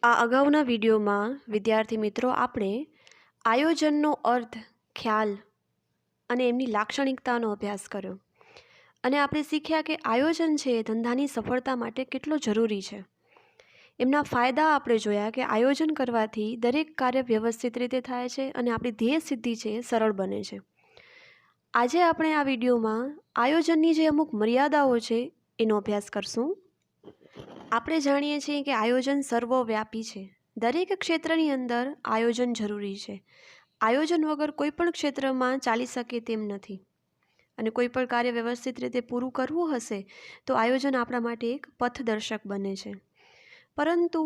આ અગાઉના વિડીયોમાં વિદ્યાર્થી મિત્રો આપણે આયોજનનો અર્થ, ખ્યાલ અને એમની લાક્ષણિકતાનો અભ્યાસ કર્યો અને આપણે શીખ્યા કે આયોજન છે એ ધંધાની સફળતા માટે કેટલો જરૂરી છે. એમના ફાયદા આપણે જોયા કે આયોજન કરવાથી દરેક કાર્ય વ્યવસ્થિત રીતે થાય છે અને આપણી ધ્યેય સિદ્ધિ છે એ સરળ બને છે. આજે આપણે આ વિડીયોમાં આયોજનની જે અમુક મર્યાદાઓ છે એનો અભ્યાસ કરશું. આપણે જાણીએ છીએ કે આયોજન સર્વવ્યાપી છે. દરેક ક્ષેત્રની અંદર આયોજન જરૂરી છે. આયોજન વગર કોઈ પણ ક્ષેત્રમાં ચાલી શકે તેમ નથી અને કોઈ પણ કાર્ય વ્યવસ્થિત રીતે પૂરું કરવું હશે તો આયોજન આપણા માટે એક પથદર્શક બને છે. પરંતુ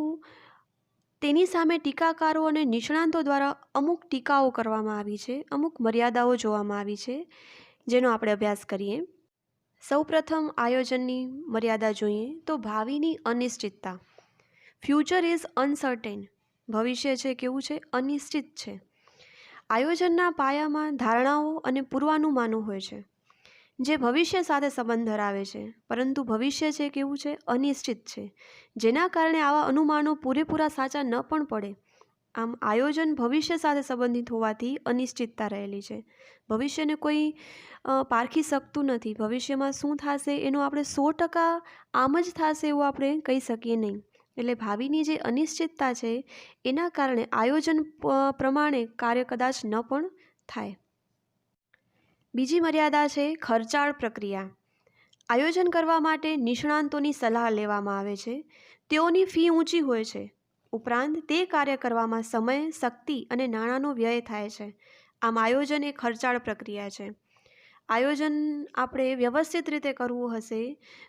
તેની સામે ટીકાકારો અને નિષ્ણાંતો દ્વારા અમુક ટીકાઓ કરવામાં આવી છે, અમુક મર્યાદાઓ જોવામાં આવી છે, જેનો આપણે અભ્યાસ કરીએ. સૌપ્રથમ આયોજનની મર્યાદા જોઈએ તો ભાવિની અનિશ્ચિતતા. Future is uncertain. ભવિષ્ય છે કેવું છે? અનિશ્ચિત છે. આયોજનના પાયામાં ધારણાઓ અને પૂર્વાનુમાનો હોય છે જે ભવિષ્ય સાથે સંબંધ ધરાવે છે, પરંતુ ભવિષ્ય છે કેવું છે? અનિશ્ચિત છે, જેના કારણે આવા અનુમાનો પૂરેપૂરા સાચા ન પણ પડે. આમ આયોજન ભવિષ્ય સાથે સંબંધિત હોવાથી અનિશ્ચિતતા રહેલી છે. ભવિષ્યને કોઈ પારખી શકતું નથી. ભવિષ્યમાં શું થશે એનો આપણે 100% આમ જ થશે એવું આપણે કહી શકીએ નહીં. એટલે ભાવિની જે અનિશ્ચિતતા છે એના કારણે આયોજન પ્રમાણે કાર્ય કદાચ ન પણ થાય. બીજી મર્યાદા છે ખર્ચાળ પ્રક્રિયા. આયોજન કરવા માટે નિષ્ણાંતોની સલાહ લેવામાં આવે છે. તેઓની ફી ઊંચી હોય છે. ઉપરાંત તે કાર્ય કરવામાં સમય, શક્તિ અને નાણાંનો વ્યય થાય છે. આમ આયોજન એ ખર્ચાળ પ્રક્રિયા છે. આયોજન આપણે વ્યવસ્થિત રીતે કરવું હશે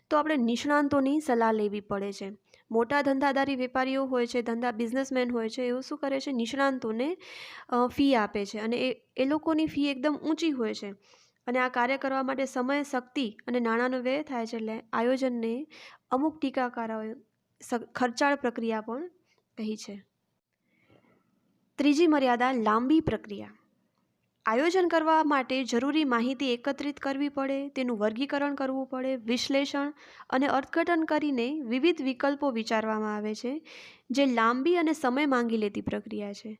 તો આપણે નિષ્ણાંતોની સલાહ લેવી પડે છે. મોટા ધંધાદારી વેપારીઓ હોય છે, બિઝનેસમેન હોય છે, એઓ શું કરે છે? નિષ્ણાંતોને ફી આપે છે અને એ લોકોની ફી એકદમ ઊંચી હોય છે અને આ કાર્ય કરવા માટે સમય, શક્તિ અને નાણાંનો વ્યય થાય છે. એટલે આયોજનને અમુક ટીકાકારોએ ખર્ચાળ પ્રક્રિયા પણ કહી છે. ત્રીજી મર્યાદા લાંબી પ્રક્રિયા. આયોજન કરવા માટે જરૂરી માહિતી એકત્રિત કરવી પડે, તેનું વર્ગીકરણ કરવું પડે, વિશ્લેષણ અને અર્થઘટન કરીને વિવિધ વિકલ્પો વિચારવામાં આવે છે, જે લાંબી અને સમય માંગી લેતી પ્રક્રિયા છે.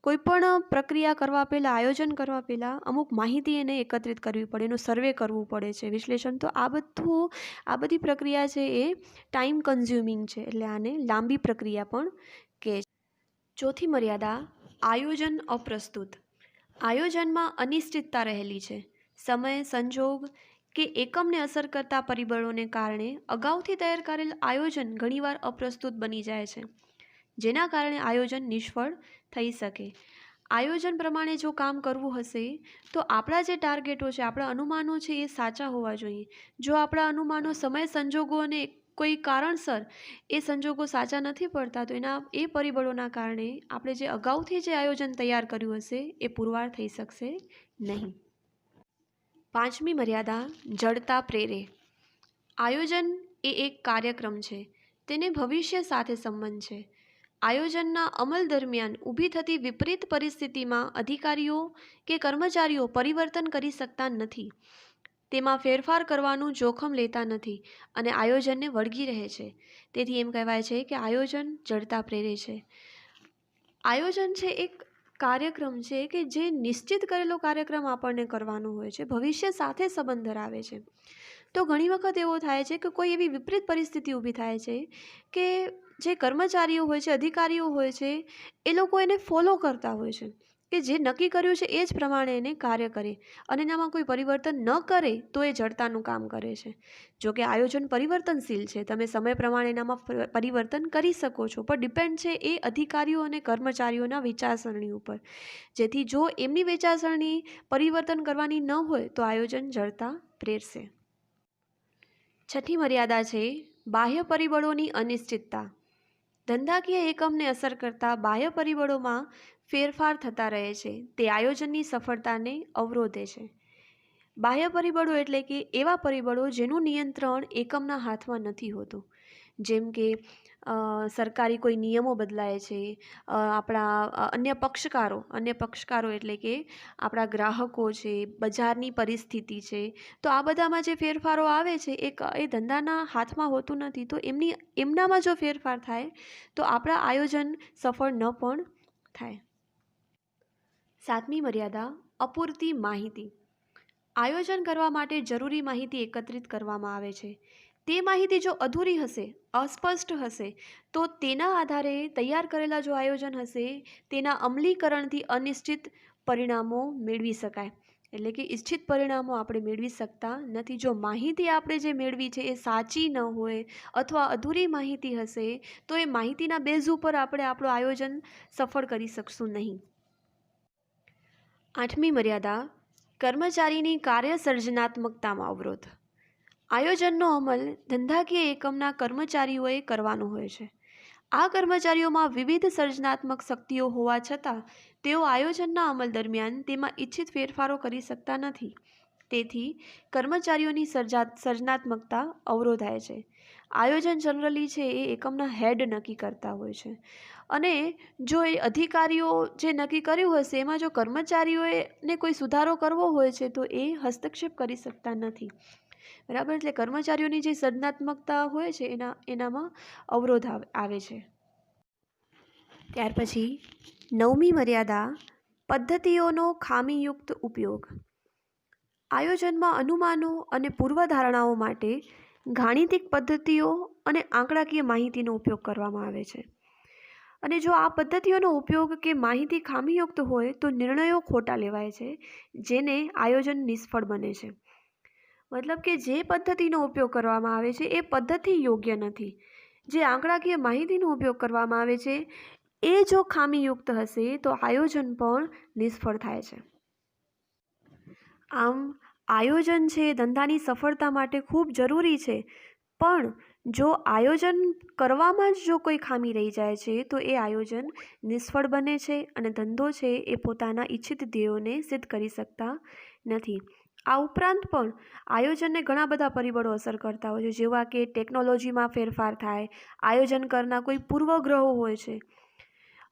કોઈપણ પ્રક્રિયા કરવા પહેલાં, આયોજન કરવા પહેલાં અમુક માહિતી એને એકત્રિત કરવી પડે, એનો સર્વે કરવું પડે છે, વિશ્લેષણ. તો આ બધી પ્રક્રિયા છે એ ટાઈમ કન્ઝ્યુમિંગ છે, એટલે આને લાંબી પ્રક્રિયા પણ કહે છે. ચોથી મર્યાદા આયોજન અપ્રસ્તુત. આયોજનમાં અનિશ્ચિતતા રહેલી છે. સમય, સંજોગ કે એકમને અસર કરતા પરિબળોને કારણે અગાઉથી તૈયાર કરેલ આયોજન ઘણીવાર અપ્રસ્તુત બની જાય છે, જેના કારણે આયોજન નિષ્ફળ થઈ શકે. આયોજન પ્રમાણે જો કામ કરવું હશે તો આપણા જે ટાર્ગેટો છે, આપણા અનુમાનો છે એ સાચા હોવા જોઈએ. જો આપણા અનુમાનો સમય, સંજોગો અને કોઈ કારણસર એ સંજોગો સાચા નથી પડતા તો એ પરિબળોના કારણે આપણે જે અગાઉથી જે આયોજન તૈયાર કર્યું હશે એ પુરવાર થઈ શકશે નહીં. પાંચમી મર્યાદા જડતા પ્રેરે. આયોજન એ એક કાર્યક્રમ છે, તેને ભવિષ્ય સાથે સંબંધ છે. આયોજનના અમલ દરમિયાન ઊભી થતી વિપરીત પરિસ્થિતિમાં અધિકારીઓ કે કર્મચારીઓ પરિવર્તન કરી શકતા નથી, તેમાં ફેરફાર કરવાનું જોખમ લેતા નથી અને આયોજનને વળગી રહે છે. તેથી એમ કહેવાય છે કે આયોજન જડતા પ્રેરે છે. આયોજન છે એક કાર્યક્રમ છે કે જે નિશ્ચિત કરેલો કાર્યક્રમ આપણને કરવાનો હોય છે, ભવિષ્ય સાથે સંબંધ ધરાવે છે. તો ઘણી વખત એવો થાય છે કે કોઈ એવી વિપરીત પરિસ્થિતિ ઊભી થાય છે કે જે કર્મચારીઓ હોય છે, અધિકારીઓ હોય છે, એ લોકો એને ફોલો કરતા હોય છે કે જે નક્કી કર્યું છે એ જ પ્રમાણે એને કાર્ય કરે અને એનામાં કોઈ પરિવર્તન ન કરે તો એ જડતાનું કામ કરે છે. જો કે આયોજન પરિવર્તનશીલ છે, તમે સમય પ્રમાણે એનામાં પરિવર્તન કરી શકો છો, પણ ડિપેન્ડ છે એ અધિકારીઓ અને કર્મચારીઓના વિચારસરણી ઉપર. જેથી જો એમની વિચારસરણી પરિવર્તન કરવાની ન હોય તો આયોજન જડતા પ્રેરશે. છઠ્ઠી મર્યાદા છે બાહ્ય પરિબળોની અનિશ્ચિતતા. ધંધાકીય એકમને અસર કરતા બાહ્ય પરિબળોમાં ફેરફાર થતા રહે છે, તે આયોજનની સફળતાને અવરોધે છે. બાહ્ય પરિબળો એટલે કે એવા પરિબળો જેનું નિયંત્રણ એકમના હાથમાં નથી હોતું. જેમ કે સરકારી કોઈ નિયમો બદલાય છે, આપણા અન્ય પક્ષકારો એટલે કે આપણા ગ્રાહકો છે, બજારની પરિસ્થિતિ છે, તો આ બધામાં જે ફેરફારો આવે છે એ ધંધાના હાથમાં હોતું નથી. તો એમનામાં જો ફેરફાર થાય તો આપણા આયોજન સફળ ન પણ થાય. 7મી મર્યાદા અપૂરતી માહિતી. આયોજન કરવા માટે જરૂરી માહિતી એકત્રિત કરવામાં આવે છે. તે માહિતી જો અધૂરી હશે, અસ્પષ્ટ હશે, તો તેના આધારે તૈયાર કરેલા જો આયોજન હશે તેના અમલીકરણથી અનિશ્ચિત પરિણામો મેળવી શકાય. એટલે કે ઈચ્છિત પરિણામો આપણે મેળવી શકતા નથી. જો માહિતી આપણે જે મેળવી છે એ સાચી ન હોય અથવા અધૂરી માહિતી હશે તો એ માહિતીના બેઝ ઉપર આપણે આપણું આયોજન સફળ કરી શકશું નહીં. 8મી મર્યાદા કર્મચારીની કાર્ય સર્જનાત્મકતામાં અવરોધ. આયોજનનો અમલ ધંધાકીય એકમના કર્મચારીઓએ કરવાનો હોય છે. આ કર્મચારીઓમાં વિવિધ સર્જનાત્મક શક્તિઓ હોવા છતાં તેઓ આયોજનના અમલ દરમિયાન તેમાં ઈચ્છિત ફેરફારો કરી શકતા નથી. તેથી કર્મચારીઓની સર્જનાત્મકતા અવરોધાય છે. આયોજન જનરલી છે એ એકમના હેડ નક્કી કરતા હોય છે, અને જો એ અધિકારીઓ જે નક્કી કર્યું હશે એમાં જો કર્મચારીઓને કોઈ સુધારો કરવો હોય છે તો એ હસ્તક્ષેપ કરી શકતા નથી. બરાબર. એટલે કર્મચારીઓની જે સર્જનાત્મકતા હોય છે એનામાં અવરોધ આવે છે. ત્યાર પછી 9મી મર્યાદા પદ્ધતિઓનો ખામીયુક્ત ઉપયોગ. આયોજનમાં અનુમાનો અને પૂર્વધારણાઓ માટે ગાણિતિક પદ્ધતિઓ અને આંકડાકીય માહિતીનો ઉપયોગ કરવામાં આવે છે. અને જો આ પદ્ધતિઓનો ઉપયોગ કે માહિતી ખામીયુક્ત હોય તો નિર્ણયો ખોટા લેવાય છે, જેને આયોજન નિષ્ફળ બને છે. મતલબ કે જે પદ્ધતિનો ઉપયોગ કરવામાં આવે છે એ પદ્ધતિ યોગ્ય નથી. જે આંકડાકીય માહિતીનો ઉપયોગ કરવામાં આવે છે એ જો ખામીયુક્ત હશે તો આયોજન પણ નિષ્ફળ થાય છે. આમ આયોજન છે ધંધાની સફળતા માટે ખૂબ જરૂરી છે, પણ જો આયોજન કરવામાં જ જો કોઈ ખામી રહી જાય છે તો એ આયોજન નિષ્ફળ બને છે અને ધંધો છે એ પોતાના ઈચ્છિત ધ્યેયોને સિદ્ધ કરી શકતા નથી. આ ઉપરાંત પણ આયોજનને ઘણા બધા પરિબળો અસર કરતા હોય છે, જેવા કે ટેકનોલોજીમાં ફેરફાર થાય, આયોજન કરનાર કોઈ પૂર્વગ્રહો હોય છે,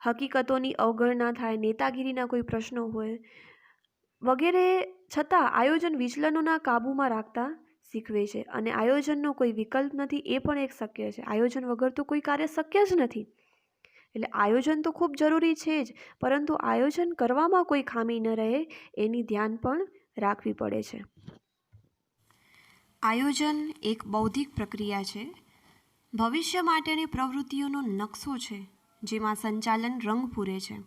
હકીકતોની અવગણના થાય, નેતાગીરીના કોઈ પ્રશ્નો હોય વગેરે. છતાં આયોજન વિચલનોના કાબૂમાં રાખતા શીખવે છે, અને આયોજનનો કોઈ વિકલ્પ નથી એ પણ એક શક્ય છે. આયોજન વગર તો કોઈ કાર્ય શક્ય જ નથી. એટલે આયોજન તો ખૂબ જરૂરી છે જ, પરંતુ આયોજન કરવામાં કોઈ ખામી ન રહે એની ધ્યાન પણ રાખવી પડે છે. આયોજન એક બૌદ્ધિક પ્રક્રિયા છે. ભવિષ્ય માટેની પ્રવૃત્તિઓનો નકશો છે જેમાં સંચાલન રંગ પૂરે છે.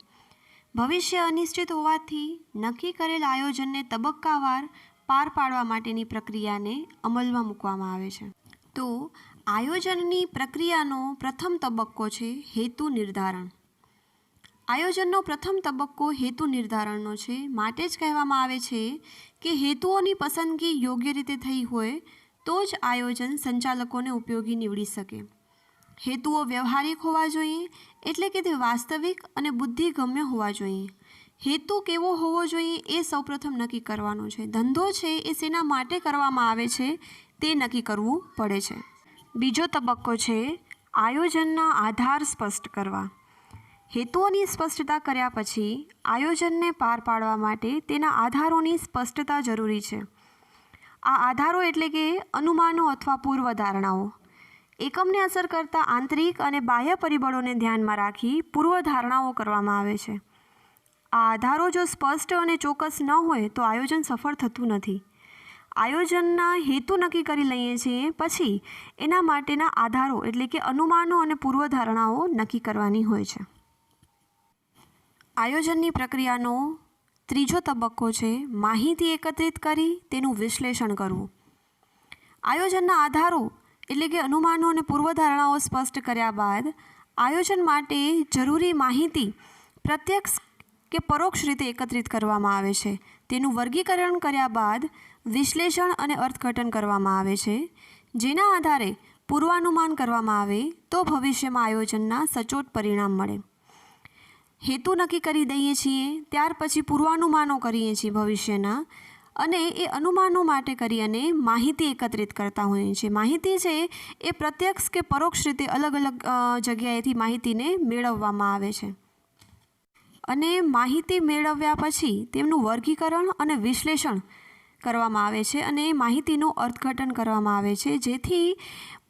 ભવિષ્ય અનિશ્ચિત હોવાથી નક્કી કરેલ આયોજનને તબક્કાવાર પાર પાડવા માટેની પ્રક્રિયાને અમલમાં મૂકવામાં આવે છે. તો આયોજનની પ્રક્રિયાનો પ્રથમ તબક્કો છે હેતુ નિર્ધારણ. આયોજનનો પ્રથમ તબક્કો હેતુ નિર્ધારણનો છે. માટે જ કહેવામાં આવે છે કે હેતુઓની પસંદગી યોગ્ય રીતે થઈ હોય તો જ આયોજન સંચાલકોને ઉપયોગી નીવડી શકે. હેતુઓ વ્યવહારિક હોવા જોઈએ, એટલે કે તે વાસ્તવિક અને બુદ્ધિગમ્ય હોવા જોઈએ. હેતુ કેવો હોવો જોઈએ એ સૌપ્રથમ નક્કી કરવાનો છે. ધંધો છે એ શેના માટે કરવામાં આવે છે તે નક્કી કરવું પડે છે. બીજો તબક્કો છે આયોજનના આધાર સ્પષ્ટ કરવા. હેતુઓની સ્પષ્ટતા કર્યા પછી આયોજનને પાર પાડવા માટે તેના આધારોની સ્પષ્ટતા જરૂરી છે. આ આધારો એટલે કે અનુમાનો અથવા પૂર્વધારણાઓ. એકમને અસર કરતા આંતરિક અને બાહ્ય પરિબળોને ધ્યાનમાં રાખી પૂર્વધારણાઓ કરવામાં આવે છે. આ આધારો જો સ્પષ્ટ અને ચોક્કસ ન હોય તો આયોજન સફળ થતું નથી. આયોજનના હેતુ નક્કી કરી લઈએ છીએ પછી એના માટેના આધારો એટલે કે અનુમાનો અને પૂર્વધારણાઓ નક્કી કરવાની હોય છે. આયોજનની પ્રક્રિયાનો ત્રીજો તબક્કો છે માહિતી એકત્રિત કરી તેનું વિશ્લેષણ કરવું. આયોજનના આધારો એટલે કે અનુમાનો અને પૂર્વધારણાઓ સ્પષ્ટ કર્યા બાદ આયોજન માટે જરૂરી માહિતી પ્રત્યક્ષ કે પરોક્ષ રીતે એકત્રિત કરવામાં આવે છે. તેનું વર્ગીકરણ કર્યા બાદ વિશ્લેષણ અને અર્થઘટન કરવામાં આવે છે, જેના આધારે પૂર્વાનુમાન કરવામાં આવે તો ભવિષ્યમાં આયોજનના સચોટ પરિણામ મળે. હેતુ નક્કી કરી દઈએ છીએ ત્યાર પછી પૂર્વાનુમાનો કરીએ છીએ ભવિષ્યના, અને એ અનુમાનો માટે કરી અને માહિતી એકત્રિત કરતા હોઈએ છીએ. માહિતી છે એ પ્રત્યક્ષ કે પરોક્ષ રીતે અલગ અલગ જગ્યાએથી માહિતીને મેળવવામાં આવે છે અને માહિતી મેળવ્યા પછી તેમનું વર્ગીકરણ અને વિશ્લેષણ કરવામાં આવે છે અને માહિતીનું અર્થઘટન કરવામાં આવે છે, જેથી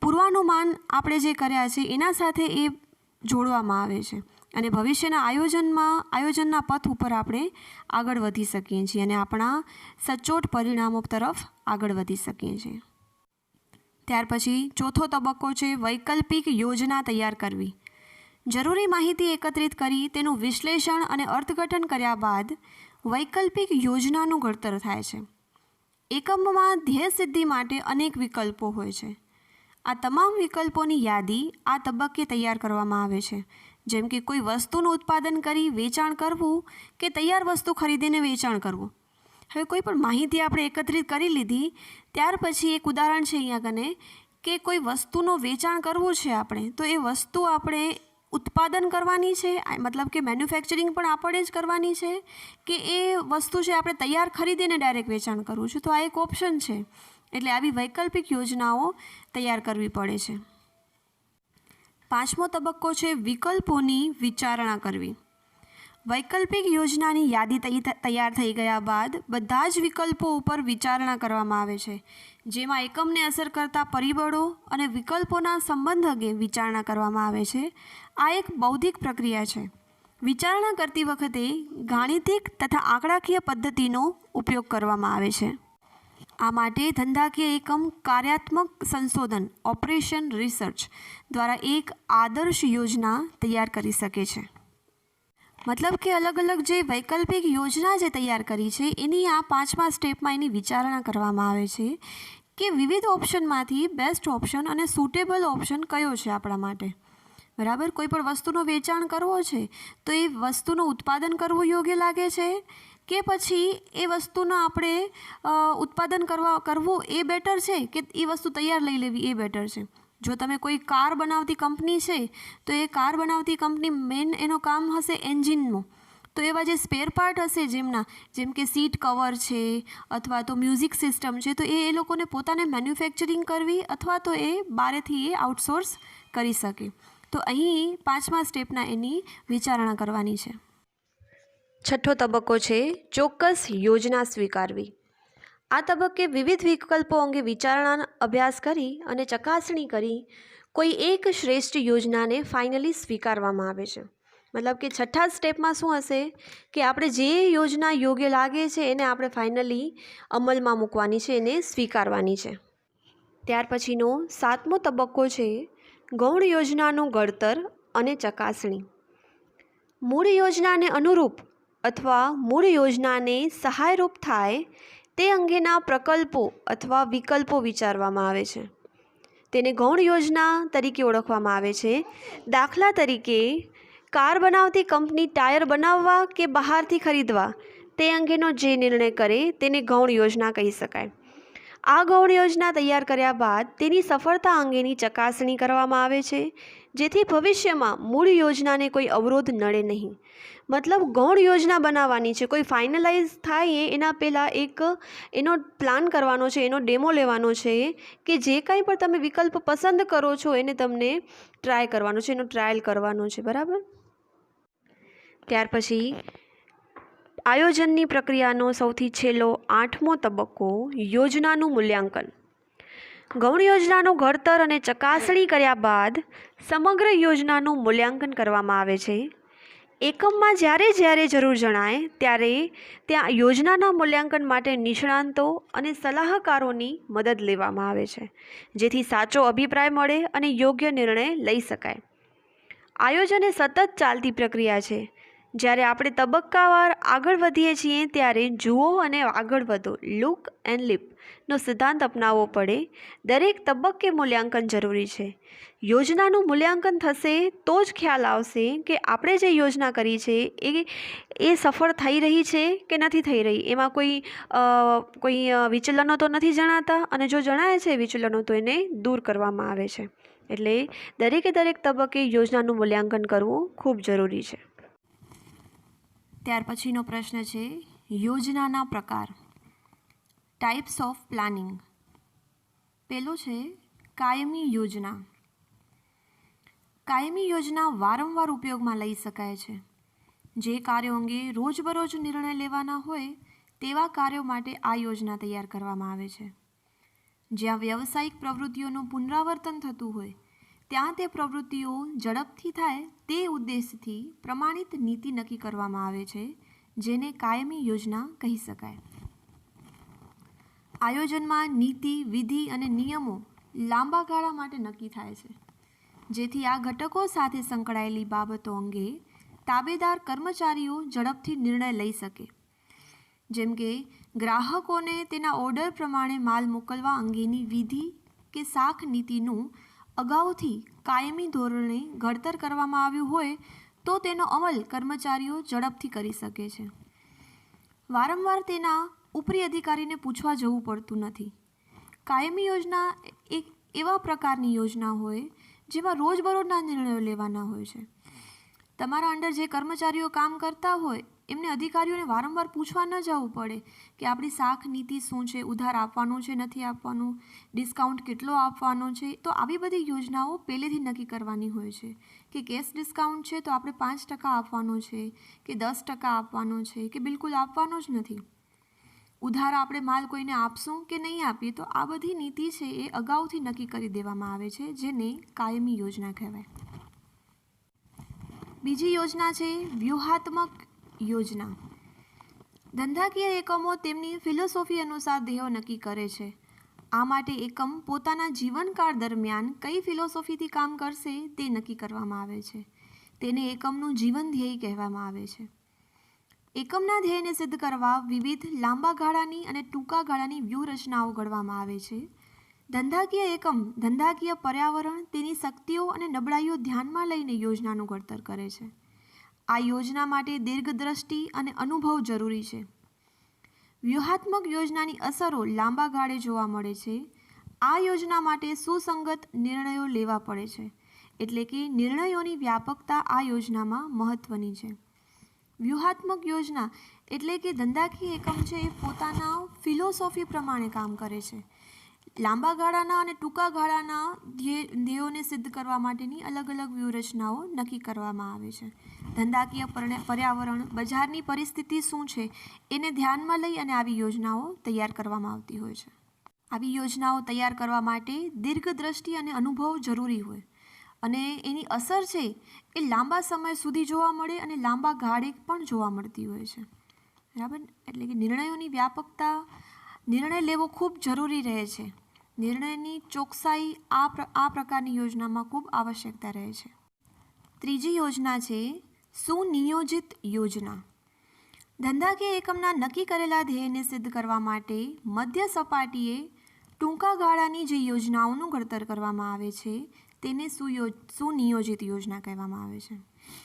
પૂર્વાનુમાન આપણે જે કર્યા છે એના સાથે એ જોડવામાં આવે છે અને ભવિષ્યના આયોજનના પથ ઉપર આપણે આગળ વધી શકીએ છીએ અને આપણા સચોટ પરિણામો તરફ આગળ વધી શકીએ છીએ. ત્યાર પછી ચોથો તબક્કો છે વૈકલ્પિક યોજના તૈયાર કરવી. જરૂરી માહિતી એકત્રિત કરી તેનું વિશ્લેષણ અને અર્થઘટન કર્યા બાદ વૈકલ્પિક યોજનાનું ઘડતર થાય છે. એકમમાં ધ્યેય સિદ્ધિ માટે અનેક વિકલ્પો હોય છે. આ તમામ વિકલ્પોની યાદી આ તબક્કે તૈયાર કરવામાં આવે છે, જેમ કે કોઈ વસ્તુનું ઉત્પાદન કરી વેચાણ કરવું કે તૈયાર વસ્તુ ખરીદીને વેચાણ કરવું. હવે કોઈ પણ માહિતી આપણે એકત્રિત કરી લીધી, ત્યાર પછી એક ઉદાહરણ છે અહીંયા કને કે કોઈ વસ્તુનું વેચાણ કરવું છે આપણે, તો એ વસ્તુ આપણે ઉત્પાદન કરવાની છે, મતલબ કે મેન્યુફેક્ચરિંગ પણ આપણે જ કરવાની છે કે એ વસ્તુ છે આપણે તૈયાર ખરીદીને ડાયરેક્ટ વેચાણ કરવું છે, તો આ એક ઓપ્શન છે. એટલે આવી વૈકલ્પિક યોજનાઓ તૈયાર કરવી પડે છે. પાંચમો તબક્કો છે વિકલ્પોની વિચારણા કરવી. વૈકલ્પિક યોજનાની યાદી તૈયાર થઈ ગયા બાદ બધા જ વિકલ્પો ઉપર વિચારણા કરવામાં આવે છે, જેમાં એકમને અસર કરતા પરિબળો અને વિકલ્પોના સંબંધ અંગે વિચારણા કરવામાં આવે છે. આ એક બૌદ્ધિક પ્રક્રિયા છે. વિચારણા કરતી વખતે ગાણિતિક તથા આંકડાકીય પદ્ધતિનો ઉપયોગ કરવામાં આવે છે. આ માટે ધંધાકીય એકમ કાર્યાત્મક સંશોધન ઓપરેશન રિસર્ચ દ્વારા એક આદર્શ યોજના તૈયાર કરી શકે છે. મતલબ કે અલગ અલગ જે વૈકલ્પિક યોજના જે તૈયાર કરી છે એની આ પાંચમા સ્ટેપમાં એની વિચારણા કરવામાં આવે છે કે વિવિધ ઓપ્શનમાંથી બેસ્ટ ઓપ્શન અને સુટેબલ ઓપ્શન કયો છે આપણા માટે. બરાબર, કોઈ પણ વસ્તુનું વેચાણ કરવો છે તો એ વસ્તુનું ઉત્પાદન કરવું યોગ્ય લાગે છે કે પછી એ વસ્તુનું આપણે ઉત્પાદન કરવું એ બેટર છે કે એ વસ્તુ તૈયાર લઈ લેવી એ બેટર છે. જો તમે કોઈ કાર બનાવતી કંપની છે તો એ કાર બનાવતી કંપની મેઇન એનું કામ હશે એન્જિનનું, તો એવા જે સ્પેર પાર્ટ હશે જેમ કે સીટ કવર છે અથવા તો મ્યુઝિક સિસ્ટમ છે, તો એ લોકોને પોતાને મેન્યુફેક્ચરિંગ કરવી અથવા તો એ બારેથી એ આઉટસોર્સ કરી શકે. તો અહીં પાંચમા સ્ટેપના એની વિચારણા કરવાની છે. છઠ્ઠો તબક્કો છે ચોક્કસ યોજના સ્વીકારવી. આ તબક્કે વિવિધ વિકલ્પો અંગે વિચારણા અભ્યાસ કરી અને ચકાસણી કરી કોઈ એક શ્રેષ્ઠ યોજનાને ફાઇનલી સ્વીકારવામાં આવે છે. મતલબ કે છઠ્ઠા સ્ટેપમાં શું હશે કે આપણે જે યોજના યોગ્ય લાગે છે એને આપણે ફાઇનલી અમલમાં મૂકવાની છે, એને સ્વીકારવાની છે. ત્યાર પછીનો સાતમો તબક્કો છે ગૌણ યોજનાનું ઘડતર અને ચકાસણી. મૂળ યોજનાને અનુરૂપ અથવા મૂળ યોજનાને સહાયરૂપ થાય તે અંગેના પ્રકલ્પો અથવા વિકલ્પો વિચારવામાં આવે છે. તેને ગૌણ યોજના તરીકે ઓળખવામાં આવે છે. દાખલા તરીકે કાર બનાવતી કંપની ટાયર બનાવવા કે બહારથી ખરીદવા તે અંગેનો જે નિર્ણય કરે તેને ગૌણ યોજના કહી શકાય. આ ગૌણ યોજના તૈયાર કર્યા બાદ તેની સફળતા અંગેની ચકાસણી કરવામાં આવે છે, જેથી ભવિષ્યમાં મૂળ યોજનાને કોઈ અવરોધ નડે નહીં. મતલબ ગૌણ યોજના બનાવવાની છે, કોઈ ફાઇનલાઇઝ થાય એના પહેલાં એક એનો પ્લાન કરવાનો છે, એનો ડેમો લેવાનો છે કે જે કાંઈ પણ તમે વિકલ્પ પસંદ કરો છો એને તમને ટ્રાય કરવાનો છે, એનો ટ્રાયલ કરવાનો છે. બરાબર. ત્યાર પછી આયોજનની પ્રક્રિયાનો સૌથી છેલ્લો આઠમો તબક્કો યોજનાનું મૂલ્યાંકન. ગૌણ યોજનાનું ઘડતર અને ચકાસણી કર્યા બાદ સમગ્ર યોજનાનું મૂલ્યાંકન કરવામાં આવે છે. એકમમાં જ્યારે જરૂર જણાય ત્યારે ત્યાં યોજનાના મૂલ્યાંકન માટે નિષ્ણાંતો અને સલાહકારોની મદદ લેવામાં આવે છે, જેથી સાચો અભિપ્રાય મળે અને યોગ્ય નિર્ણય લઈ શકાય. આયોજન એ સતત ચાલતી પ્રક્રિયા છે. જ્યારે આપણે તબક્કાવાર આગળ વધીએ છીએ ત્યારે જુઓ અને આગળ વધો, લુક એન્ડ લીપનો સિદ્ધાંત અપનાવવો પડે. દરેક તબક્કે મૂલ્યાંકન જરૂરી છે. યોજનાનું મૂલ્યાંકન થશે તો જ ખ્યાલ આવશે કે આપણે જે યોજના કરી છે એ સફળ થઈ રહી છે કે નથી થઈ રહી. એમાં કોઈ વિચલનો તો નથી જણાતા, અને જો જણાય છે વિચલનો તો એને દૂર કરવામાં આવે છે. એટલે દરેક તબક્કે યોજનાનું મૂલ્યાંકન કરવું ખૂબ જરૂરી છે. ત્યાર પછીનો પ્રશ્ન છે યોજનાના પ્રકાર. Types of planning. પહેલો છે કાયમી યોજના. કાયમી યોજના વારંવાર ઉપયોગમાં લઈ શકાય છે. જે કાર્યો અંગે રોજબરોજ નિર્ણય લેવાના હોય તેવા કાર્યો માટે આ યોજના તૈયાર કરવામાં આવે છે. જ્યાં વ્યવસાયિક પ્રવૃત્તિઓનું પુનરાવર્તન થતું હોય ત્યાં તે પ્રવૃત્તિઓ ઝડપથી થાય તે ઉદ્દેશથી પ્રમાણિત નીતિ નક્કી કરવામાં આવે છે, જેને કાયમી યોજના કહી શકાય. આયોજનમાં નીતિ, વિધિ અને નિયમો લાંબા ગાળા માટે નક્કી થાય છે, જેથી આ ઘટકો સાથે સંકળાયેલી બાબતો અંગે તાબેદાર કર્મચારીઓ ઝડપથી નિર્ણય લઈ શકે. જેમ કે ગ્રાહકોને તેના ઓર્ડર પ્રમાણે માલ મોકલવા અંગેની વિધિ કે શાખ નીતિનું અગાઉથી કાયમી ધોરણે ઘડતર કરવામાં આવ્યું હોય તો તેનો અમલ કર્મચારીઓ ઝડપથી કરી શકે છે. વારંવાર તેના ઉપરી અધિકારીને પૂછવા જવું પડતું નથી. કાયમી યોજના એક એવા પ્રકારની યોજના હોય જેમાં રોજબરોજના નિર્ણયો લેવાના હોય છે. તમારા અંડર જે કર્મચારીઓ કામ કરતા હોય એમને અધિકારીઓને વારંવાર પૂછવા ન જવું પડે કે આપણી શાખ નીતિ શું છે, ઉધાર આપવાનું છે નથી આપવાનું, ડિસ્કાઉન્ટ કેટલો આપવાનો છે. તો આવી બધી યોજનાઓ પહેલેથી નક્કી કરવાની હોય છે કે કેશ ડિસ્કાઉન્ટ છે તો આપણે 5% આપવાનો છે કે 10% આપવાનો છે કે બિલકુલ આપવાનો જ નથી. ઉધાર આપણે માલ કોઈને આપશું કે નહીં આપીએ તો આ બધી નીતિ છે એ અગાઉથી નક્કી કરી દેવામાં આવે છે, જેને કાયમી યોજના કહેવાય. બીજી યોજના છે વ્યૂહાત્મક યોજના. ધંધાકીય એકમો તેમની ફિલોસોફી અનુસાર ધ્યેયો નક્કી કરે છે. આ માટે એકમ પોતાના જીવનકાળ દરમિયાન કઈ ફિલોસોફીથી કામ કરશે તે નક્કી કરવામાં આવે છે. તેને એકમનું જીવન ધ્યેય કહેવામાં આવે છે. એકમના ધ્યેયને સિદ્ધ કરવા વિવિધ લાંબા ગાળાની અને ટૂંકા ગાળાની વ્યૂહરચનાઓ ઘડવામાં આવે છે. ધંધાકીય એકમ ધંધાકીય પર્યાવરણ, તેની શક્તિઓ અને નબળાઈઓ ધ્યાનમાં લઈને યોજનાનું ઘડતર કરે છે. આ યોજના માટે દીર્ઘદ્રષ્ટિ અને અનુભવ જરૂરી છે. વ્યૂહાત્મક યોજનાની અસરો લાંબા ગાળે જોવા મળે છે. આ યોજના માટે સુસંગત નિર્ણયો લેવા પડે છે, એટલે કે નિર્ણયોની વ્યાપકતા આ યોજનામાં મહત્વની છે. વ્યૂહાત્મક યોજના એટલે કે ધંધાકીય એકમ છે એ પોતાના ફિલોસોફી પ્રમાણે કામ કરે છે. લાંબા ગાળાના અને ટૂંકા ગાળાના ધ્યેયોને સિદ્ધ કરવા માટેની અલગ અલગ વ્યૂહરચનાઓ નક્કી કરવામાં આવે છે. ધંધાકીય પર્યાવરણ, બજારની પરિસ્થિતિ શું છે એને ધ્યાનમાં લઈ અને આવી યોજનાઓ તૈયાર કરવામાં આવતી હોય છે. આવી યોજનાઓ તૈયાર કરવા માટે દીર્ઘદ્રષ્ટિ અને અનુભવ જરૂરી હોય અને એની અસર છે એ લાંબા સમય સુધી જોવા મળે અને લાંબા ગાળે પણ જોવા મળતી હોય છે. બરાબર? એટલે કે નિર્ણયોની વ્યાપકતા, નિર્ણય લેવો ખૂબ જરૂરી રહે છે. નિર્ણયની ચોકસાઈ આ પ્રકારની યોજનામાં ખૂબ આવશ્યકતા રહે છે. ત્રીજી યોજના છે સુનિયોજિત યોજના. ધંધાકીય એકમના નક્કી કરેલા ધ્યેયને સિદ્ધ કરવા માટે મધ્ય સપાટીએ ટૂંકા ગાળાની જે યોજનાઓનું ઘડતર કરવામાં આવે છે તેને સુનિયોજિત યોજના કહેવામાં આવે છે.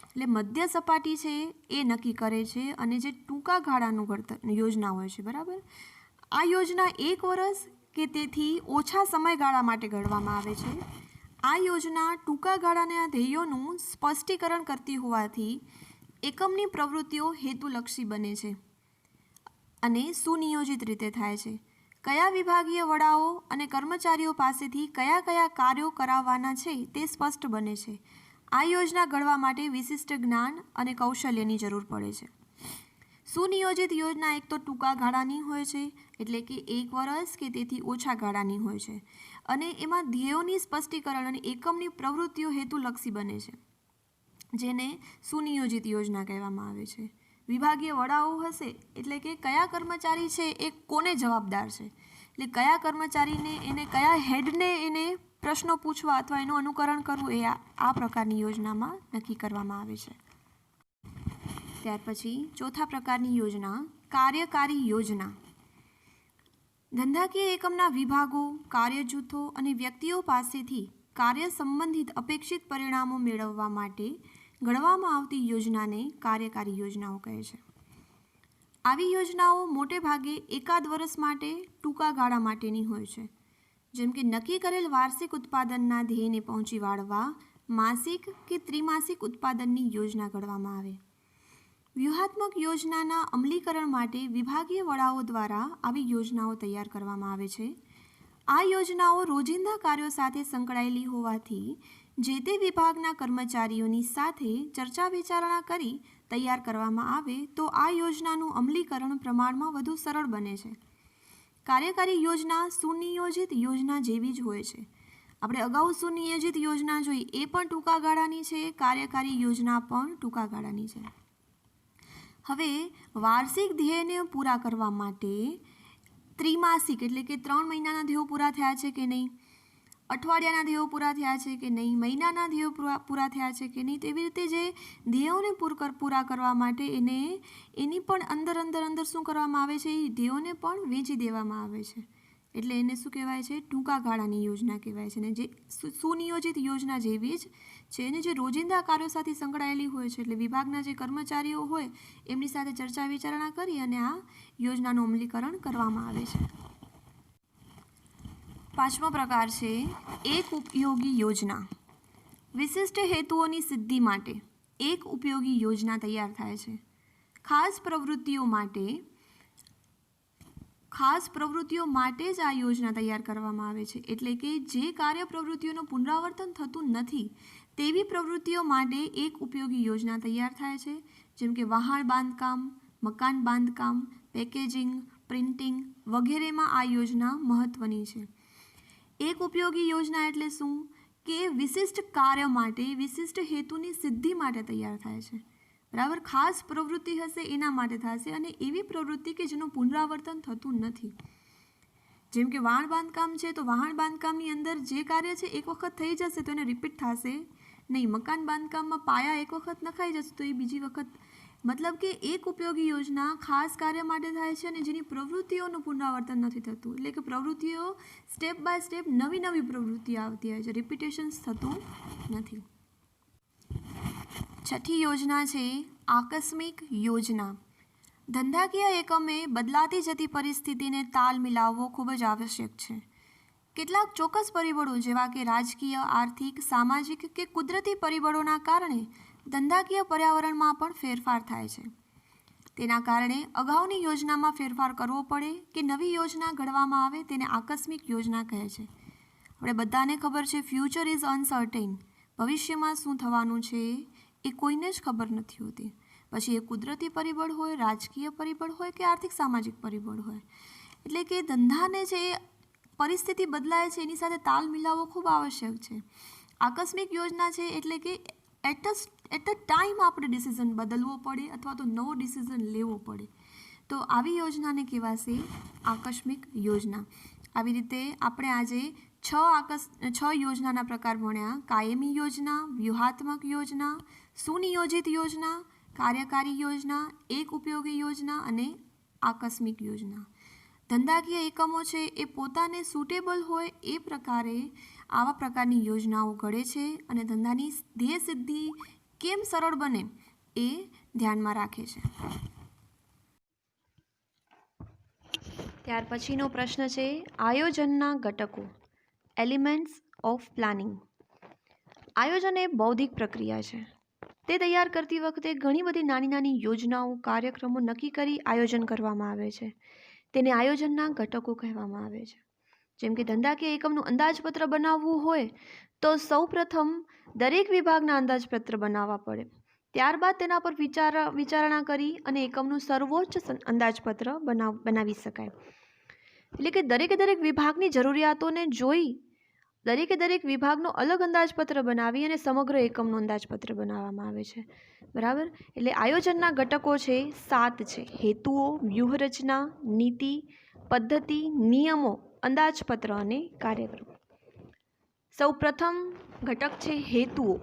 એટલે મધ્ય સપાટી છે એ નક્કી કરે છે અને જે ટૂંકા ગાળાનું ઘડતર યોજના હોય છે, બરાબર, આ યોજના 1 વર્ષ કે તેથી ઓછા સમયગાળા માટે ઘડવામાં આવે છે. આ યોજના ટૂંકા ગાળાના ધ્યેયોનું સ્પષ્ટીકરણ કરતી હોવાથી એકમની પ્રવૃત્તિઓ હેતુલક્ષી બને છે અને સુનિયોજિત રીતે થાય છે. કયા વિભાગીય વડાઓ અને કર્મચારીઓ પાસેથી કયા કયા કાર્યો કરાવવાના છે તે સ્પષ્ટ બને છે. આ યોજના ઘડવા માટે વિશિષ્ટ જ્ઞાન અને કૌશલ્યની જરૂર પડે છે. સુનિયોજિત યોજના એક તો ટૂંકા ગાળાની હોય છે, એટલે કે 1 વર્ષ કે તેથી ઓછા ગાળાની હોય છે અને એમાં ધ્યેયોની સ્પષ્ટીકરણ અને એકમની પ્રવૃત્તિઓ હેતુલક્ષી બને છે, જેને સુનિયોજિત યોજના કહેવામાં આવે છે. વિભાગીય વડાઓ હશે એટલે કે કયા કર્મચારી છે એ કોને જવાબદાર છે, એટલે કયા કર્મચારીને એને કયા હેડને એને પ્રશ્નો પૂછવા અથવા એનું અનુકરણ કરવું એ આ પ્રકારની યોજનામાં નક્કી કરવામાં આવે છે. ત્યાર પછી ચોથા પ્રકારની યોજના કાર્યકારી યોજના. ધંધાકીય એકમના વિભાગો, કાર્યજૂથો અને વ્યક્તિઓ પાસેથી કાર્ય સંબંધિત અપેક્ષિત પરિણામો મેળવવા માટે ઘડવામાં આવતી યોજનાને કાર્યકારી યોજનાઓ કહે છે. આવી યોજનાઓ મોટે ભાગે એકાદ વર્ષ માટે, ટૂંકા ગાળા માટેની હોય છે. જેમ કે નક્કી કરેલ વાર્ષિક ઉત્પાદનના ધ્યેયને પહોંચી વાળવા માસિક કે ત્રિમાસિક ઉત્પાદનની યોજના ઘડવામાં આવે. વ્યૂહાત્મક યોજનાના અમલીકરણ માટે વિભાગીય વડાઓ દ્વારા આવી યોજનાઓ તૈયાર કરવામાં આવે છે. આ યોજનાઓ રોજિંદા કાર્યો સાથે સંકળાયેલી હોવાથી જે તે વિભાગના કર્મચારીઓની સાથે ચર્ચા વિચારણા કરી તૈયાર કરવામાં આવે તો આ યોજનાનું અમલીકરણ પ્રમાણમાં વધુ સરળ બને છે. કાર્યકારી યોજના સુનિયોજિત યોજના જેવી જ હોય છે. આપણે અગાઉ સુનિયોજિત યોજના જોઈ, એ પણ ટૂંકા ગાળાની છે. કાર્યકારી યોજના પણ ટૂંકા ગાળાની છે. હવે વાર્ષિક ધ્યેયને પૂરા કરવા માટે ત્રિમાસિક એટલે કે 3 મહિનાના ધ્યેયો પૂરા થયા છે કે નહીં, અઠવાડિયાના ધ્યેયો પૂરા થયા છે કે નહીં, મહિનાના ધ્યેયો પૂરા થયા છે કે નહીં, તેવી રીતે જે ધ્યેયોને પૂરા કરવા માટે એની પણ અંદર શું કરવામાં આવે છે, એ ધ્યેયોને પણ વહેંચી દેવામાં આવે છે. એટલે એને શું કહેવાય છે, ટૂંકા ગાળાની યોજના કહેવાય છે. અને જે સુનિયોજિત યોજના જેવી જ છે એને જે રોજિંદા કાર્યો સાથે સંકળાયેલી હોય છે, એટલે વિભાગના જે કર્મચારીઓ હોય એમની સાથે ચર્ચા વિચારણા કરી અને આ યોજનાનું અમલીકરણ કરવામાં આવે છે. 5મો પ્રકાર છે એક ઉપયોગી યોજના. વિશિષ્ટ હેતુઓની સિદ્ધિ માટે એક ઉપયોગી યોજના તૈયાર થાય છે. ખાસ પ્રવૃત્તિઓ માટે જ આ યોજના તૈયાર કરવામાં આવે છે. એટલે કે જે કાર્ય પ્રવૃત્તિઓનું પુનરાવર્તન થતું નથી તેવી પ્રવૃત્તિઓ માટે એક ઉપયોગી યોજના તૈયાર થાય છે. જેમ કે વહાણ બાંધકામ, મકાન બાંધકામ, પેકેજિંગ, પ્રિન્ટિંગ વગેરેમાં આ યોજના મહત્વની છે. એક ઉપયોગી યોજના એટલે શું કે વિશિષ્ટ કાર્ય માટે, વિશિષ્ટ હેતુની સિદ્ધિ માટે તૈયાર થાય છે. બરાબર, ખાસ પ્રવૃત્તિ હશે એના માટે થશે અને એવી પ્રવૃત્તિ કે જેનું પુનરાવર્તન થતું નથી. જેમ કે વહાણ બાંધકામ છે તો વહાણ બાંધકામની અંદર જે કાર્ય છે એક વખત થઈ જશે તો એને રિપીટ થશે નહીં. મકાન બાંધકામમાં પાયા એક વખત નખાઈ જશે તો એ બીજી વખત, મતલબ કે એક ઉપયોગી યોજના ખાસ કાર્ય માટે થાય છે અને જેની પ્રવૃત્તિઓનું પુનરાવર્તન નથી થતું. એટલે કે પ્રવૃત્તિઓ સ્ટેપ બાય સ્ટેપ નવી પ્રવૃત્તિ આવતી હોય છે, રિપીટેશન્સ થતું નથી. 6ઠી યોજના છે આકસ્મિક યોજના. ધંધાકીય એકમે બદલાતી જતી પરિસ્થિતિને તાલ મિલાવવો ખૂબ જ આવશ્યક છે. કેટલાક ચોક્કસ પરિબળો જેવા કે રાજકીય, આર્થિક, સામાજિક કે કુદરતી પરિબળોના કારણે ધંધાકીય પર્યાવરણમાં પણ ફેરફાર થાય છે. તેના કારણે અગાઉની યોજનામાં ફેરફાર કરવો પડે કે નવી યોજના ઘડવામાં આવે તેને આકસ્મિક યોજના કહે છે. આપણે બધાને ખબર છે ફ્યુચર ઇઝ અનસર્ટેન. ભવિષ્યમાં શું થવાનું છે એ કોઈને જ ખબર નથી હોતી. પછી એ કુદરતી પરિબળ હોય, રાજકીય પરિબળ હોય કે આર્થિક સામાજિક પરિબળ હોય. એટલે કે ધંધાને જે પરિસ્થિતિ બદલાય છે એની સાથે તાલ મિલાવવો ખૂબ આવશ્યક છે. આકસ્મિક યોજના છે એટલે કે એટ અ ટાઈમ આપણે ડિસિઝન બદલવો પડે અથવા તો નવો ડિસિઝન લેવો પડે, તો આવી યોજનાને કહેવાશે આકસ્મિક યોજના. આવી રીતે આપણે આજે 6 યોજનાના પ્રકાર ભણ્યા: કાયમી યોજના, વ્યૂહાત્મક યોજના, સુનિયોજિત યોજના, કાર્યકારી યોજના, એક ઉપયોગી યોજના અને આકસ્મિક યોજના. ધંધાકીય એકમો છે એ પોતાને સુટેબલ હોય એ પ્રકારે આવા પ્રકારની યોજનાઓ ઘડે છે અને ધંધાની ધ્યેય સિદ્ધિ કેમ સરળ બને એ ધ્યાનમાં રાખે છે. ત્યાર પછીનો પ્રશ્ન છે આયોજનના ઘટકો, એલિમેન્ટ્સ ઓફ પ્લાનિંગ. આયોજન એ બૌદ્ધિક પ્રક્રિયા છે. તે તૈયાર કરતી વખતે ઘણી બધી નાની યોજનાઓ, કાર્યક્રમો નક્કી કરી આયોજન કરવામાં આવે છે. તેને આયોજનના ઘટકો કહેવામાં આવે છે. જેમ કે ધંધાકીય એકમનું અંદાજપત્ર બનાવવું હોય તો સૌપ્રથમ દરેક વિભાગના અંદાજપત્ર બનાવવા પડે. ત્યારબાદ તેના પર વિચારણા કરી અને એકમનું સર્વોચ્ચ અંદાજપત્ર બનાવી શકાય. એટલે કે દરેક વિભાગની જરૂરિયાતોને જોઈ દરેક વિભાગનો અલગ અંદાજપત્ર બનાવી અને સમગ્ર એકમનું અંદાજપત્ર બનાવવામાં આવે છે. બરાબર, એટલે આયોજનના ઘટકો છે 7 છે: હેતુઓ, વ્યૂહરચના, નીતિ, પદ્ધતિ, નિયમો, અંદાજપત્ર અને કાર્યક્રમ. સૌ પ્રથમ ઘટક છે હેતુઓ.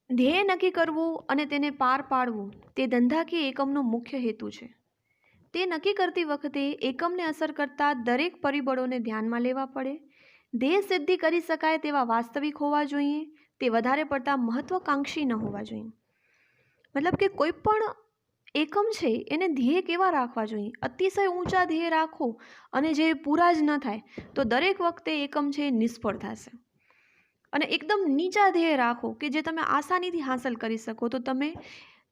ધ્યેય નક્કી કરવું અને તેને પાર પાડવું તે ધંધાકીય એકમનો મુખ્ય હેતુ છે. તે નક્કી કરતી વખતે એકમને અસર કરતા દરેક પરિબળોને ધ્યાનમાં લેવા પડે. ધ્યેય સિદ્ધિ કરી શકાય તેવા વાસ્તવિક હોવા જોઈએ. તે વધારે પડતા મહત્વાકાંક્ષી ન હોવા જોઈએ. મતલબ કે કોઈ પણ એકમ છે એને ધ્યેય કેવા રાખવા જોઈએ? અતિશય ઊંચા ધ્યેય રાખો અને જે પૂરા જ ન થાય તો દરેક વખતે એકમ છે નિષ્ફળ થશે. અને એકદમ નીચા ધ્યેય રાખો કે જે તમે આસાનીથી હાંસલ કરી શકો તો તમે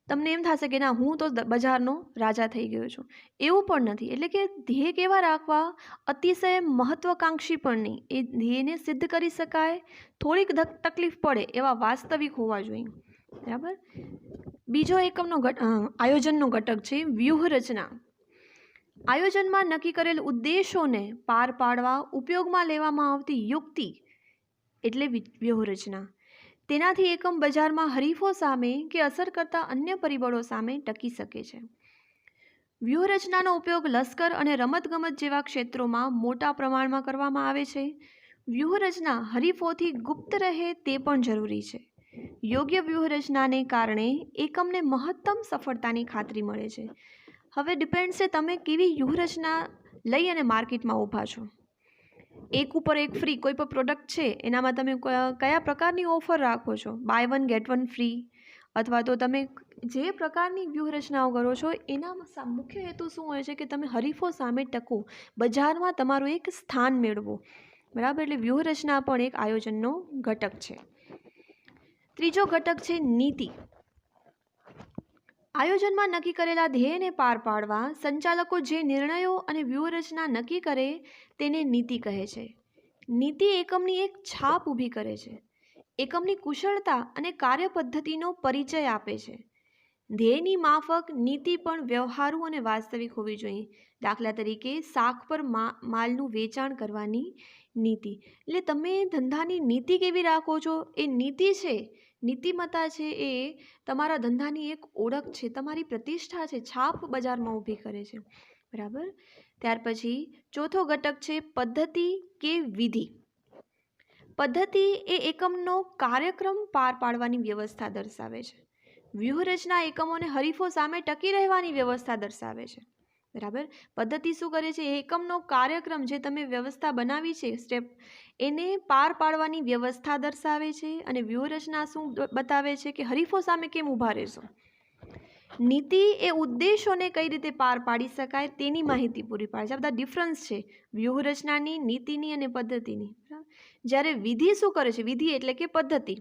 તમને એમ થશે કે ના હું તો બજારનો રાજા થઈ ગયો છું. એવું પણ નથી. એટલે કે ધ્યેય કેવા રાખવા, અતિશય મહત્વાકાંક્ષી પણ નહીં. એ ધ્યેયને સિદ્ધ કરી શકાય, થોડીક તકલીફ પડે એવા વાસ્તવિક હોવા જોઈએ. બરાબર. બીજો એકમનો આયોજનનો ઘટક છે વ્યૂહરચના. આયોજનમાં નક્કી કરેલ ઉદ્દેશોને પાર પાડવા ઉપયોગમાં લેવામાં આવતી યુક્તિ એટલે વ્યૂહરચના. તેનાથી એકમ બજારમાં હરીફો સામે કે અસર કરતા અન્ય પરિબળો સામે ટકી શકે છે. વ્યૂહરચનાનો ઉપયોગ લશ્કર અને રમતગમત જેવા ક્ષેત્રોમાં મોટા પ્રમાણમાં કરવામાં આવે છે. વ્યૂહરચના હરીફોથી ગુપ્ત રહે તે પણ જરૂરી છે. યોગ્ય વ્યૂહરચનાને કારણે એકમને મહત્તમ સફળતાની ખાતરી મળે છે. હવે ડિપેન્ડ છે તમે કેવી વ્યૂહરચના લઈ અને માર્કેટમાં ઊભા છો. એક ઉપર એક ફ્રી કોઈ પણ પ્રોડક્ટ છે એનામાં તમે કયા પ્રકારની ઓફર રાખો છો, buy one get one free, અથવા તો તમે જે પ્રકારની વ્યૂહરચનાઓ કરો છો એના મુખ્ય હેતુ શું હોય છે કે તમે હરીફો સામે ટકો, બજારમાં તમારું એક સ્થાન મેળવો. બરાબર. એટલે વ્યૂહરચના પણ એક આયોજનનો ઘટક છે. ત્રીજો ઘટક છે નીતિ. આયોજનમાં નક્કી કરેલા ધ્યેયને પાર પાડવા સંચાલકો જે નિર્ણયો અને વ્યૂહરચના નક્કી કરે તેને નીતિ કહે છે. નીતિ એકમની એક છાપ ઊભી કરે છે. એકમની કુશળતા અને કાર્યપદ્ધતિનો પરિચય આપે છે. ધ્યેયની માફક નીતિ પણ વ્યવહારુ અને વાસ્તવિક હોવી જોઈએ. દાખલા તરીકે શાક પર માલનું વેચાણ કરવાની નીતિ. એટલે તમે ધંધાની નીતિ કેવી રાખો છો એ નીતિ છે, નીતિમત્તા છે, એ તમારા ધંધાની એક ઓળખ છે, તમારી પ્રતિષ્ઠા છે, છાપ બજારમાં ઊભી કરે છે. બરાબર. ત્યાર પછી ચોથો ઘટક છે પદ્ધતિ કે વિધિ. પદ્ધતિ એ એકમનો કાર્યક્રમ પાર પાડવાની વ્યવસ્થા દર્શાવે છે. વ્યૂહરચના એકમોને હરીફો સામે ટકી રહેવાની વ્યવસ્થા દર્શાવે છે. બરાબર. પદ્ધતિ શું કરે છે? એકમનો કાર્યક્રમ જે તમે વ્યવસ્થા બનાવી છે, સ્ટેપ, એને પાર પાડવાની વ્યવસ્થા દર્શાવે છે. અને વ્યૂહરચના શું બતાવે છે કે હરીફો સામે કેમ ઊભા રહેશો. નીતિ એ ઉદ્દેશોને કઈ રીતે પાર પાડી શકાય તેની માહિતી પૂરી પાડે છે. આ બધા ડિફરન્સ છે વ્યૂહરચનાની, નીતિની અને પદ્ધતિની. જ્યારે વિધિ શું કરે છે? વિધિ એટલે કે પદ્ધતિ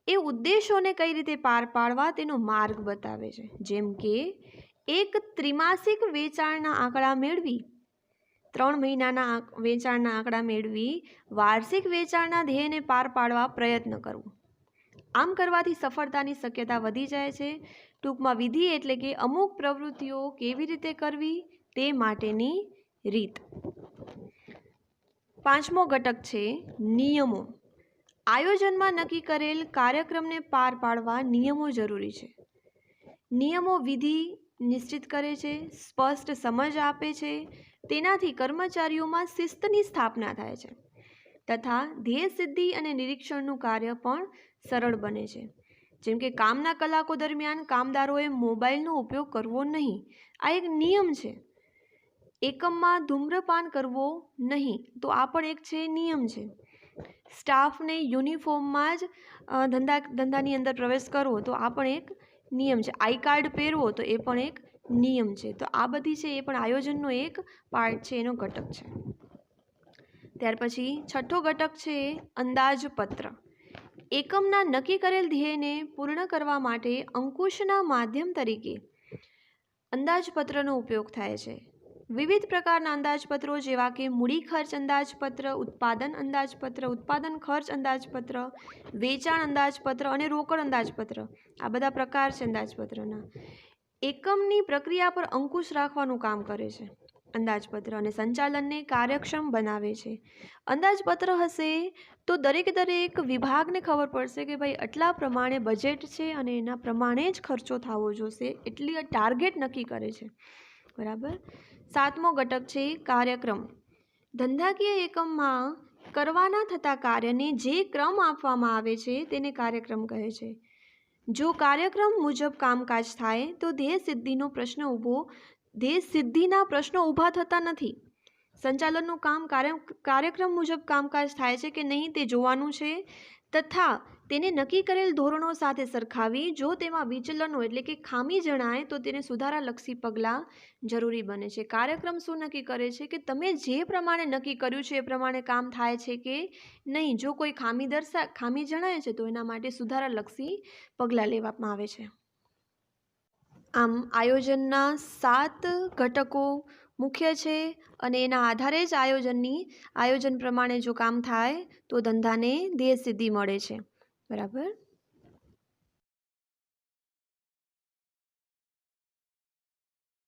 એ ઉદ્દેશોને કઈ રીતે પાર પાડવા તેનો માર્ગ બતાવે છે. જેમ કે એક ત્રિમાસિક વેચાણના આંકડા મેળવી, 3 મહિનાના વેચાણના આંકડા મેળવી વાર્ષિક વેચાણના ધ્યેયને પાર પાડવા પ્રયત્ન કરવો. આમ કરવાથી સફળતાની શક્યતા વધી જાય છે. ટૂંકમાં વિધિ એટલે કે અમુક પ્રવૃત્તિઓ કેવી રીતે કરવી તે માટેની રીત. પાંચમો ઘટક છે નિયમો. આયોજનમાં નક્કી કરેલ કાર્યક્રમને પાર પાડવા નિયમો જરૂરી છે. નિયમો વિધિ નિશ્ચિત કરે છે, સ્પષ્ટ સમજ આપે છે. તેનાથી કર્મચારીઓમાં શિસ્તની સ્થાપના થાય છે તથા ધ્યેય સિદ્ધિ અને નિરીક્ષણનું કાર્ય પણ સરળ બને છે. જેમ કે કામના કલાકો દરમિયાન કામદારોએ મોબાઈલનો ઉપયોગ કરવો નહીં. આ એક નિયમ છે. એકમમાં ધૂમ્રપાન કરવો નહીં, તો આ પણ એક છે નિયમ છે. સ્ટાફને યુનિફોર્મમાં જ ધંધાની અંદર પ્રવેશ કરવો, તો આ પણ એક નિયમ છે. આઈ કાર્ડ પહેરવો, તો એ પણ એક નિયમ છે. તો આ બધી છે એ પણ આયોજનનો એક પાર્ટ છે, એનો ઘટક છે. ત્યાર પછી છઠ્ઠો ઘટક છે અંદાજપત્ર. એકમના નક્કી કરેલ ધ્યેયને પૂર્ણ કરવા માટે અંકુશના માધ્યમ તરીકે અંદાજપત્રનો ઉપયોગ થાય છે. વિવિધ પ્રકારના અંદાજપત્રો જેવા કે મૂડી ખર્ચ અંદાજપત્ર, ઉત્પાદન અંદાજપત્ર, ઉત્પાદન ખર્ચ અંદાજપત્ર, વેચાણ અંદાજપત્ર અને રોકડ અંદાજપત્ર, આ બધા પ્રકાર છે અંદાજપત્રના. એકમની પ્રક્રિયા પર અંકુશ રાખવાનું કામ કરે છે અંદાજપત્ર, અને સંચાલનને કાર્યક્ષમ બનાવે છે. અંદાજપત્ર હશે તો દરેક વિભાગને ખબર પડશે કે ભાઈ આટલા પ્રમાણે બજેટ છે અને એના પ્રમાણે જ ખર્ચો થવો જોઈશે, એટલી ટાર્ગેટ નક્કી કરે છે. બરાબર. સાતમો ઘટક છે કાર્યક્રમ. ધંધાકીય એકમમાં કરવાના થતા કાર્યને જે ક્રમ આપવામાં આવે છે તેને કાર્યક્રમ કહે છે. જો કાર્યક્રમ મુજબ કામકાજ થાય તો ધ્યેય સિદ્ધિના પ્રશ્નો ઊભા થતા નથી. સંચાલનનું કામ કાર્યક્રમ મુજબ કામકાજ થાય છે કે નહીં તે જોવાનું છે તથા તેને નક્કી કરેલ ધોરણો સાથે સરખાવી જો તેમાં વિચલનો એટલે કે ખામી જણાય તો તેને સુધારાલક્ષી પગલાં જરૂરી બને છે. કાર્યક્રમ શું નક્કી કરે છે કે તમે જે પ્રમાણે નક્કી કર્યું છે એ પ્રમાણે કામ થાય છે કે નહીં. જો કોઈ ખામી જણાય છે તો એના માટે સુધારાલક્ષી પગલાં લેવામાં આવે છે. આમ આયોજનના 7 ઘટકો મુખ્ય છે અને એના આધારે જ આયોજન પ્રમાણે જો કામ થાય તો ધંધાને ધ્યેય સિદ્ધિ મળે છે. બરાબર.